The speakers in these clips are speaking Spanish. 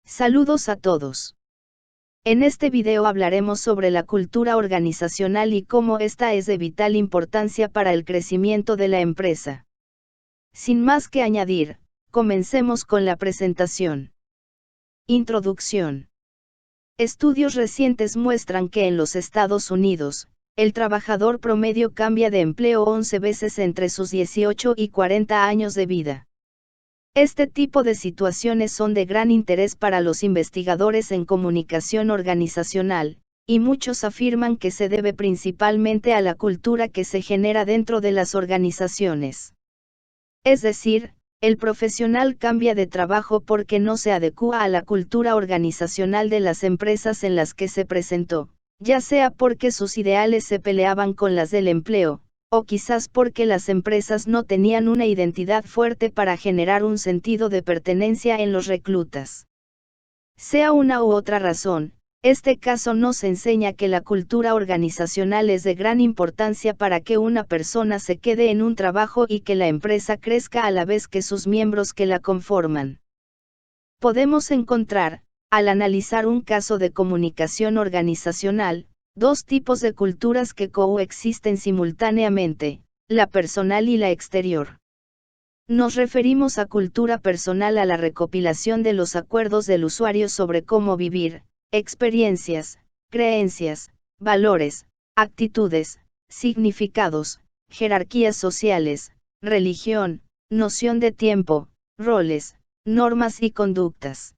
Saludos a todos. En este video hablaremos sobre la cultura organizacional y cómo esta es de vital importancia para el crecimiento de la empresa. Sin más que añadir, comencemos con la presentación. Introducción. Estudios recientes muestran que en los Estados Unidos, el trabajador promedio cambia de empleo 11 veces entre sus 18 y 40 años de vida. Este tipo de situaciones son de gran interés para los investigadores en comunicación organizacional, y muchos afirman que se debe principalmente a la cultura que se genera dentro de las organizaciones. Es decir, el profesional cambia de trabajo porque no se adecúa a la cultura organizacional de las empresas en las que se presentó, ya sea porque sus ideales se peleaban con las del empleo, o quizás porque las empresas no tenían una identidad fuerte para generar un sentido de pertenencia en los reclutas. Sea una u otra razón, este caso nos enseña que la cultura organizacional es de gran importancia para que una persona se quede en un trabajo y que la empresa crezca a la vez que sus miembros que la conforman. Podemos encontrar, al analizar un caso de comunicación organizacional, dos tipos de culturas que coexisten simultáneamente, la personal y la exterior. Nos referimos a cultura personal a la recopilación de los acuerdos del usuario sobre cómo vivir, experiencias, creencias, valores, actitudes, significados, jerarquías sociales, religión, noción de tiempo, roles, normas y conductas.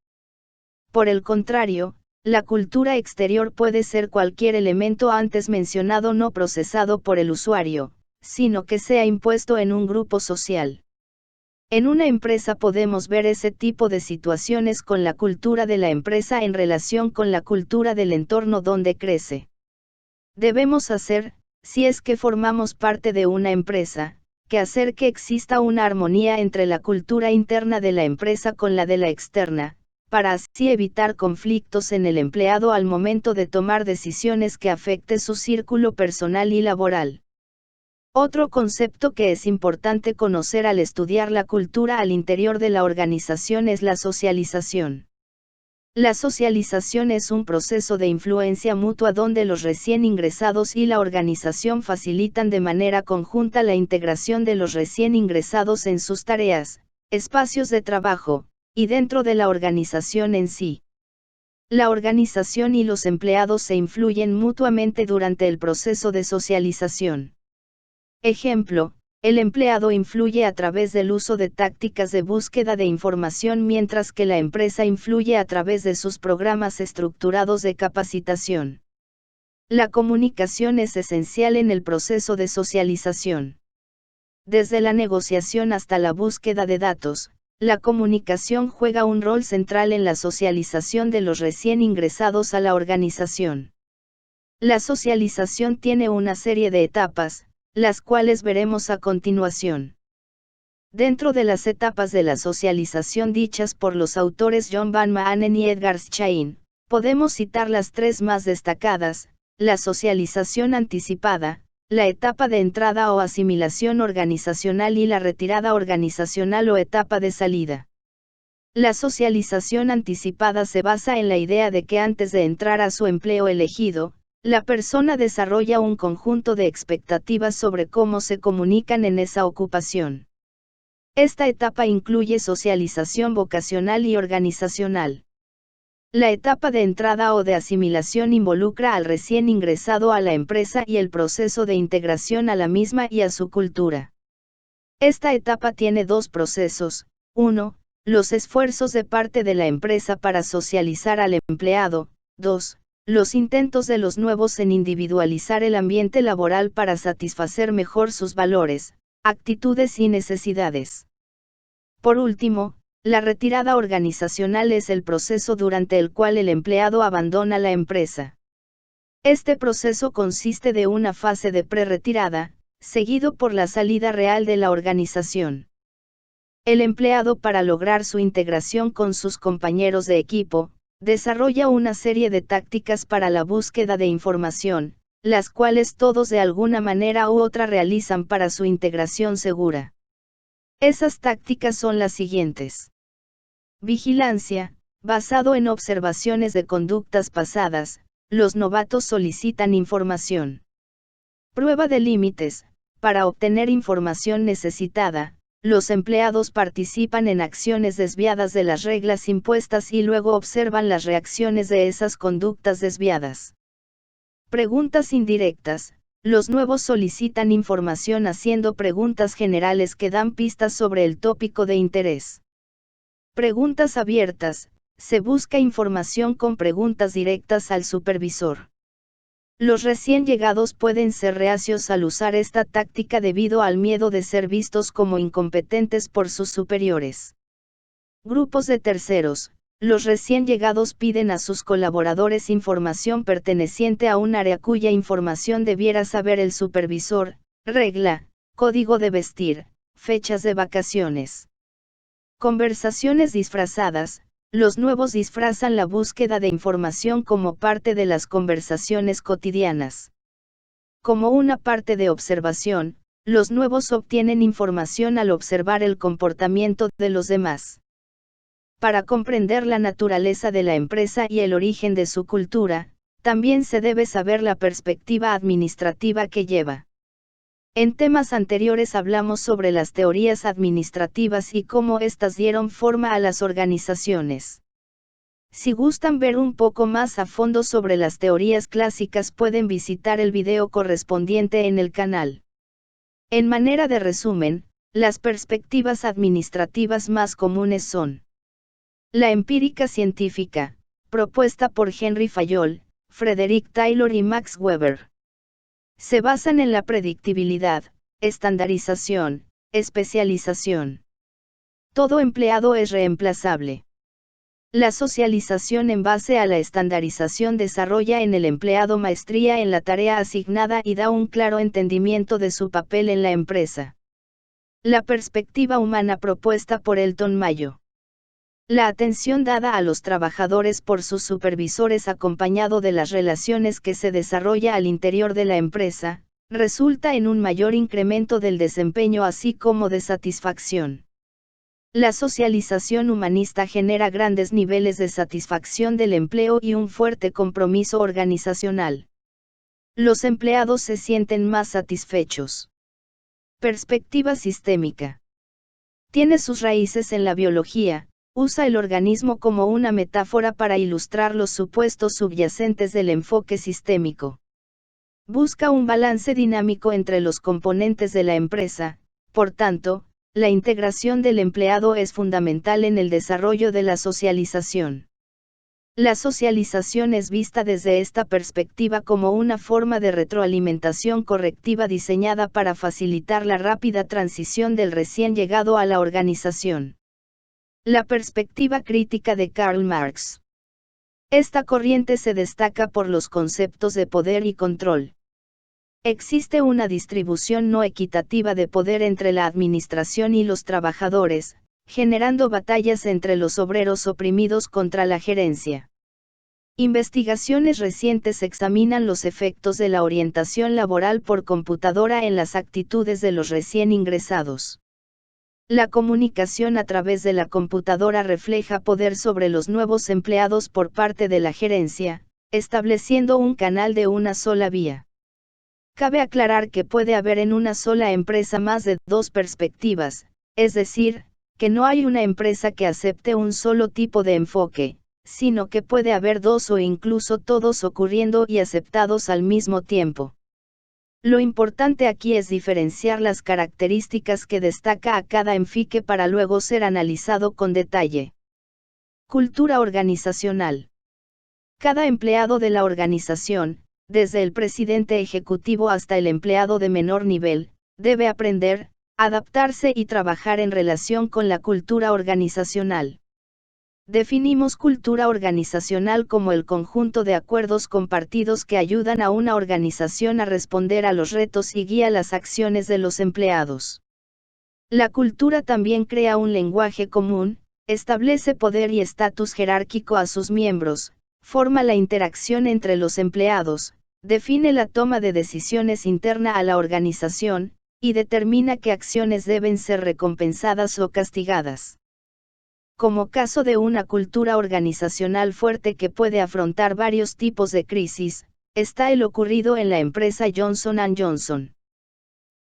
Por el contrario, la cultura exterior puede ser cualquier elemento antes mencionado no procesado por el usuario, sino que sea impuesto en un grupo social. En una empresa podemos ver ese tipo de situaciones con la cultura de la empresa en relación con la cultura del entorno donde crece. Debemos hacer, si es que formamos parte de una empresa, que hacer que exista una armonía entre la cultura interna de la empresa con la de la externa, para así evitar conflictos en el empleado al momento de tomar decisiones que afecte su círculo personal y laboral. Otro concepto que es importante conocer al estudiar la cultura al interior de la organización es la socialización. La socialización es un proceso de influencia mutua donde los recién ingresados y la organización facilitan de manera conjunta la integración de los recién ingresados en sus tareas, espacios de trabajo, y dentro de la organización en sí. La organización y los empleados se influyen mutuamente durante el proceso de socialización. Ejemplo, el empleado influye a través del uso de tácticas de búsqueda de información mientras que la empresa influye a través de sus programas estructurados de capacitación. La comunicación es esencial en el proceso de socialización. Desde la negociación hasta la búsqueda de datos, la comunicación juega un rol central en la socialización de los recién ingresados a la organización. La socialización tiene una serie de etapas, las cuales veremos a continuación. Dentro de las etapas de la socialización dichas por los autores John Van Maanen y Edgar Schein, podemos citar las tres más destacadas: la socialización anticipada, la etapa de entrada o asimilación organizacional y la retirada organizacional o etapa de salida. La socialización anticipada se basa en la idea de que antes de entrar a su empleo elegido, la persona desarrolla un conjunto de expectativas sobre cómo se comunican en esa ocupación. Esta etapa incluye socialización vocacional y organizacional. La etapa de entrada o de asimilación involucra al recién ingresado a la empresa y el proceso de integración a la misma y a su cultura. Esta etapa tiene dos procesos: 1. Los esfuerzos de parte de la empresa para socializar al empleado; 2. Los intentos de los nuevos en individualizar el ambiente laboral para satisfacer mejor sus valores, actitudes y necesidades. Por último, la retirada organizacional es el proceso durante el cual el empleado abandona la empresa. Este proceso consiste de una fase de pre-retirada, seguido por la salida real de la organización. El empleado, para lograr su integración con sus compañeros de equipo, desarrolla una serie de tácticas para la búsqueda de información, las cuales todos de alguna manera u otra realizan para su integración segura. Esas tácticas son las siguientes: vigilancia, Basado en observaciones de conductas pasadas, los novatos solicitan información. Prueba de límites. Para obtener información necesitada, los empleados participan en acciones desviadas de las reglas impuestas y luego observan las reacciones de esas conductas desviadas. Preguntas indirectas. Los nuevos solicitan información haciendo preguntas generales que dan pistas sobre el tópico de interés. Preguntas abiertas. Se busca información con preguntas directas al supervisor. Los recién llegados pueden ser reacios al usar esta táctica debido al miedo de ser vistos como incompetentes por sus superiores. Grupos de terceros. Los recién llegados piden a sus colaboradores información perteneciente a un área cuya información debiera saber el supervisor, regla, código de vestir, fechas de vacaciones. Conversaciones disfrazadas. Los nuevos disfrazan la búsqueda de información como parte de las conversaciones cotidianas. Como una parte de observación, los nuevos obtienen información al observar el comportamiento de los demás. Para comprender la naturaleza de la empresa y el origen de su cultura, también se debe saber la perspectiva administrativa que lleva. En temas anteriores hablamos sobre las teorías administrativas y cómo éstas dieron forma a las organizaciones. Si gustan ver un poco más a fondo sobre las teorías clásicas pueden visitar el video correspondiente en el canal. En manera de resumen, las perspectivas administrativas más comunes son: la empírica científica, propuesta por Henry Fayol, Frederick Taylor y Max Weber. Se basan en la predictibilidad, estandarización, especialización. Todo empleado es reemplazable. La socialización en base a la estandarización desarrolla en el empleado maestría en la tarea asignada y da un claro entendimiento de su papel en la empresa. La perspectiva humana propuesta por Elton Mayo. La atención dada a los trabajadores por sus supervisores acompañado de las relaciones que se desarrolla al interior de la empresa, resulta en un mayor incremento del desempeño así como de satisfacción. La socialización humanista genera grandes niveles de satisfacción del empleo y un fuerte compromiso organizacional. Los empleados se sienten más satisfechos. Perspectiva sistémica. Tiene sus raíces en la biología. Usa el organismo como una metáfora para ilustrar los supuestos subyacentes del enfoque sistémico. Busca un balance dinámico entre los componentes de la empresa, por tanto, la integración del empleado es fundamental en el desarrollo de la socialización. La socialización es vista desde esta perspectiva como una forma de retroalimentación correctiva diseñada para facilitar la rápida transición del recién llegado a la organización. La perspectiva crítica de Karl Marx. Esta corriente se destaca por los conceptos de poder y control. Existe una distribución no equitativa de poder entre la administración y los trabajadores, generando batallas entre los obreros oprimidos contra la gerencia. Investigaciones recientes examinan los efectos de la orientación laboral por computadora en las actitudes de los recién ingresados. La comunicación a través de la computadora refleja poder sobre los nuevos empleados por parte de la gerencia, estableciendo un canal de una sola vía. Cabe aclarar que puede haber en una sola empresa más de dos perspectivas, es decir, que no hay una empresa que acepte un solo tipo de enfoque, sino que puede haber dos o incluso todos ocurriendo y aceptados al mismo tiempo. Lo importante aquí es diferenciar las características que destaca a cada enfoque para luego ser analizado con detalle. Cultura organizacional. Cada empleado de la organización, desde el presidente ejecutivo hasta el empleado de menor nivel, debe aprender, adaptarse y trabajar en relación con la cultura organizacional. Definimos cultura organizacional como el conjunto de acuerdos compartidos que ayudan a una organización a responder a los retos y guía las acciones de los empleados. La cultura también crea un lenguaje común, establece poder y estatus jerárquico a sus miembros, forma la interacción entre los empleados, define la toma de decisiones interna a la organización, y determina qué acciones deben ser recompensadas o castigadas. Como caso de una cultura organizacional fuerte que puede afrontar varios tipos de crisis, está el ocurrido en la empresa Johnson & Johnson.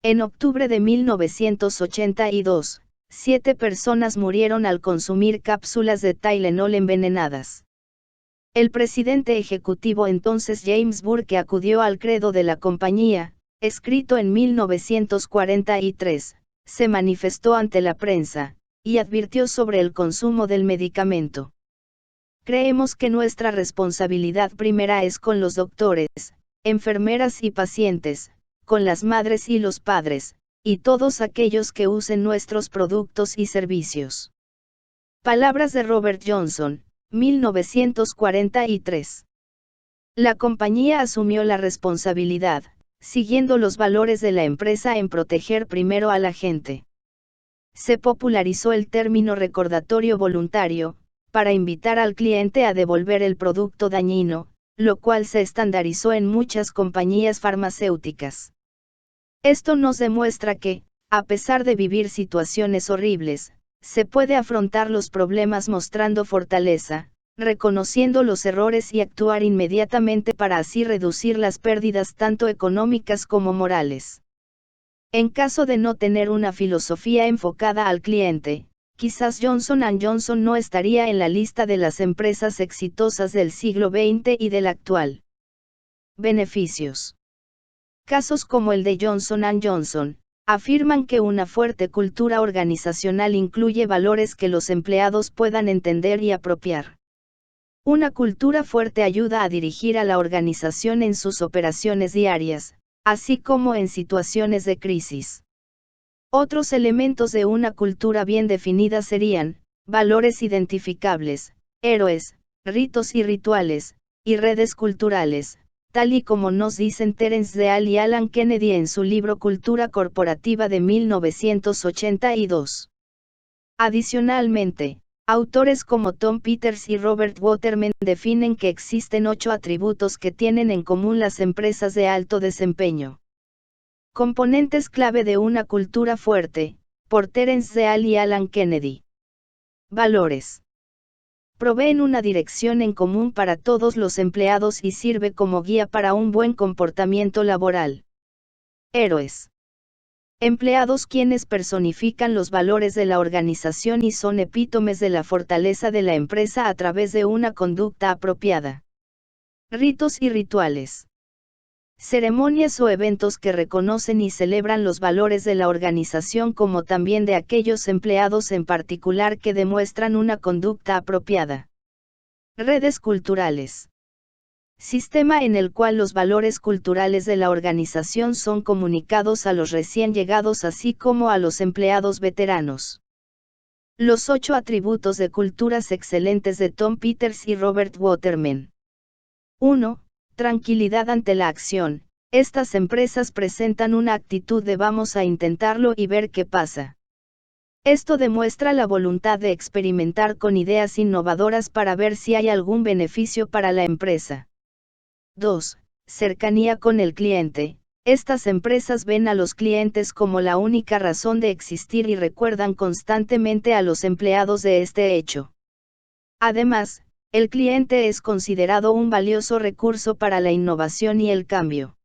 En octubre de 1982, 7 personas murieron al consumir cápsulas de Tylenol envenenadas. El presidente ejecutivo entonces James Burke acudió al credo de la compañía, escrito en 1943, se manifestó ante la prensa, y advirtió sobre el consumo del medicamento. Creemos que nuestra responsabilidad primera es con los doctores, enfermeras y pacientes, con las madres y los padres, y todos aquellos que usen nuestros productos y servicios. Palabras de Robert Johnson, 1943. La compañía asumió la responsabilidad, siguiendo los valores de la empresa en proteger primero a la gente. Se popularizó el término recordatorio voluntario, para invitar al cliente a devolver el producto dañino, lo cual se estandarizó en muchas compañías farmacéuticas. Esto nos demuestra que, a pesar de vivir situaciones horribles, se puede afrontar los problemas mostrando fortaleza, reconociendo los errores y actuar inmediatamente para así reducir las pérdidas tanto económicas como morales. En caso de no tener una filosofía enfocada al cliente, quizás Johnson & Johnson no estaría en la lista de las empresas exitosas del siglo XX y del actual. Beneficios. Casos como el de Johnson & Johnson, afirman que una fuerte cultura organizacional incluye valores que los empleados puedan entender y apropiar. Una cultura fuerte ayuda a dirigir a la organización en sus operaciones diarias, así como en situaciones de crisis. Otros elementos de una cultura bien definida serían, valores identificables, héroes, ritos y rituales, y redes culturales, tal y como nos dicen Terence Deal y Alan Kennedy en su libro Cultura Corporativa de 1982. Adicionalmente, autores como Tom Peters y Robert Waterman definen que existen 8 atributos que tienen en común las empresas de alto desempeño. Componentes clave de una cultura fuerte, por Terence Deal y Alan Kennedy. Valores. Proveen una dirección en común para todos los empleados y sirve como guía para un buen comportamiento laboral. Héroes. Empleados quienes personifican los valores de la organización y son epítomes de la fortaleza de la empresa a través de una conducta apropiada. Ritos y rituales. Ceremonias o eventos que reconocen y celebran los valores de la organización como también de aquellos empleados en particular que demuestran una conducta apropiada. Redes culturales. Sistema en el cual los valores culturales de la organización son comunicados a los recién llegados así como a los empleados veteranos. Los 8 atributos de culturas excelentes de Tom Peters y Robert Waterman. 1. Tranquilidad ante la acción. Estas empresas presentan una actitud de vamos a intentarlo y ver qué pasa. Esto demuestra la voluntad de experimentar con ideas innovadoras para ver si hay algún beneficio para la empresa. 2. Cercanía con el cliente. Estas empresas ven a los clientes como la única razón de existir y recuerdan constantemente a los empleados de este hecho. Además, el cliente es considerado un valioso recurso para la innovación y el cambio.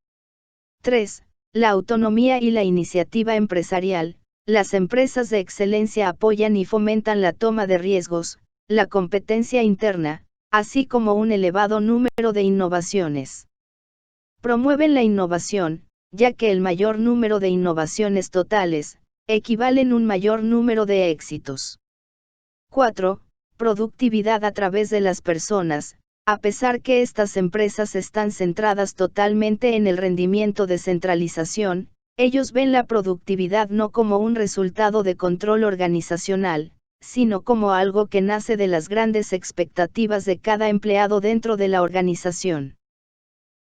3. La autonomía y la iniciativa empresarial. Las empresas de excelencia apoyan y fomentan la toma de riesgos, la competencia interna, así como un elevado número de innovaciones. Promueven la innovación, ya que el mayor número de innovaciones totales, equivalen a un mayor número de éxitos. 4. Productividad a través de las personas. A pesar que estas empresas están centradas totalmente en el rendimiento de centralización, ellos ven la productividad no como un resultado de control organizacional, sino como algo que nace de las grandes expectativas de cada empleado dentro de la organización.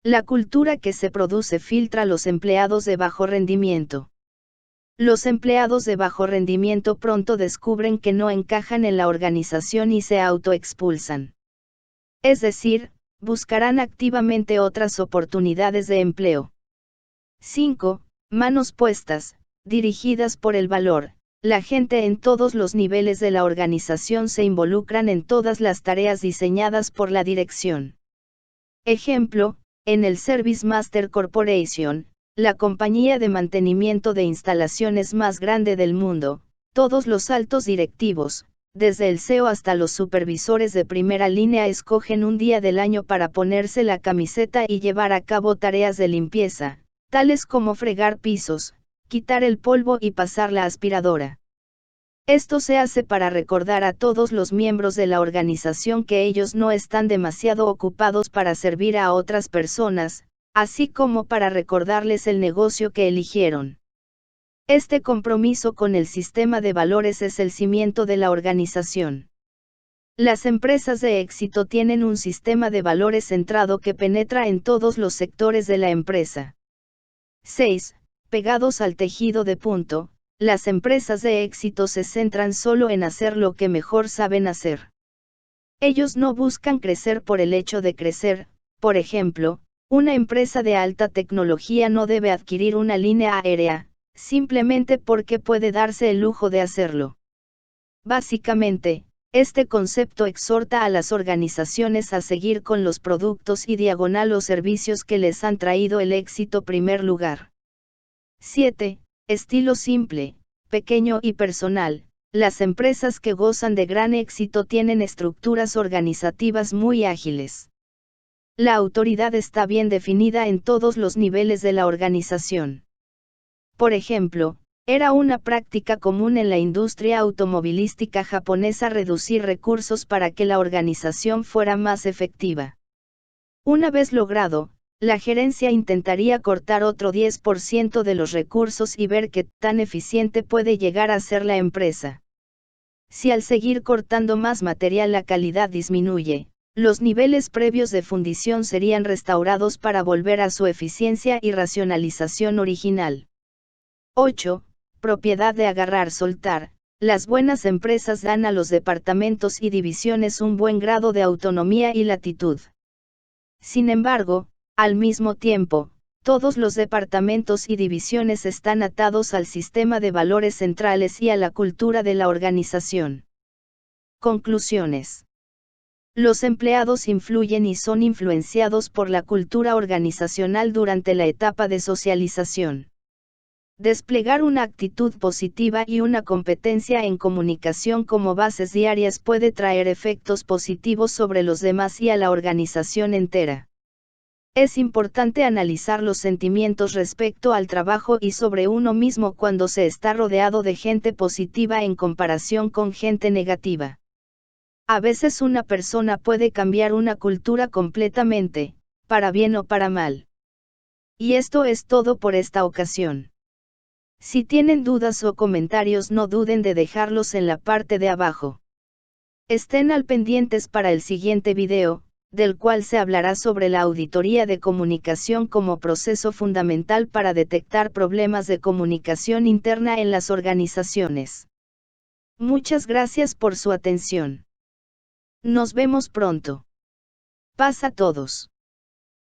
La cultura que se produce filtra a los empleados de bajo rendimiento. Los empleados de bajo rendimiento pronto descubren que no encajan en la organización y se autoexpulsan. Es decir, buscarán activamente otras oportunidades de empleo. 5. Manos puestas, dirigidas por el valor. la gente en todos los niveles de la organización se involucran en todas las tareas diseñadas por la dirección. Ejemplo, en el Service Master Corporation, la compañía de mantenimiento de instalaciones más grande del mundo, todos los altos directivos, desde el CEO hasta los supervisores de primera línea, escogen un día del año para ponerse la camiseta y llevar a cabo tareas de limpieza, tales como fregar pisos, quitar el polvo y pasar la aspiradora. Esto se hace para recordar a todos los miembros de la organización que ellos no están demasiado ocupados para servir a otras personas, así como para recordarles el negocio que eligieron. Este compromiso con el sistema de valores es el cimiento de la organización. Las empresas de éxito tienen un sistema de valores centrado que penetra en todos los sectores de la empresa. 6. Pegados al tejido de punto, las empresas de éxito se centran solo en hacer lo que mejor saben hacer. Ellos no buscan crecer por el hecho de crecer. Por ejemplo, una empresa de alta tecnología no debe adquirir una línea aérea, simplemente porque puede darse el lujo de hacerlo. Básicamente, este concepto exhorta a las organizaciones a seguir con los productos y los servicios que les han traído el éxito primer lugar. 7. Estilo simple, pequeño y personal. Las empresas que gozan de gran éxito tienen estructuras organizativas muy ágiles. La autoridad está bien definida en todos los niveles de la organización. Por ejemplo, era una práctica común en la industria automovilística japonesa reducir recursos para que la organización fuera más efectiva. Una vez logrado, la gerencia intentaría cortar otro 10% de los recursos y ver qué tan eficiente puede llegar a ser la empresa. Si al seguir cortando más material la calidad disminuye, los niveles previos de fundición serían restaurados para volver a su eficiencia y racionalización original. 8. Propiedad de agarrar-soltar. Las buenas empresas dan a los departamentos y divisiones un buen grado de autonomía y latitud. Sin embargo, al mismo tiempo, todos los departamentos y divisiones están atados al sistema de valores centrales y a la cultura de la organización. Conclusiones. Los empleados influyen y son influenciados por la cultura organizacional durante la etapa de socialización. Desplegar una actitud positiva y una competencia en comunicación como bases diarias puede traer efectos positivos sobre los demás y a la organización entera. Es importante analizar los sentimientos respecto al trabajo y sobre uno mismo cuando se está rodeado de gente positiva en comparación con gente negativa. A veces una persona puede cambiar una cultura completamente, para bien o para mal. Y esto es todo por esta ocasión. Si tienen dudas o comentarios, no duden de dejarlos en la parte de abajo. Estén al pendientes para el siguiente video, del cual se hablará sobre la auditoría de comunicación como proceso fundamental para detectar problemas de comunicación interna en las organizaciones. Muchas gracias por su atención. Nos vemos pronto. Paz a todos.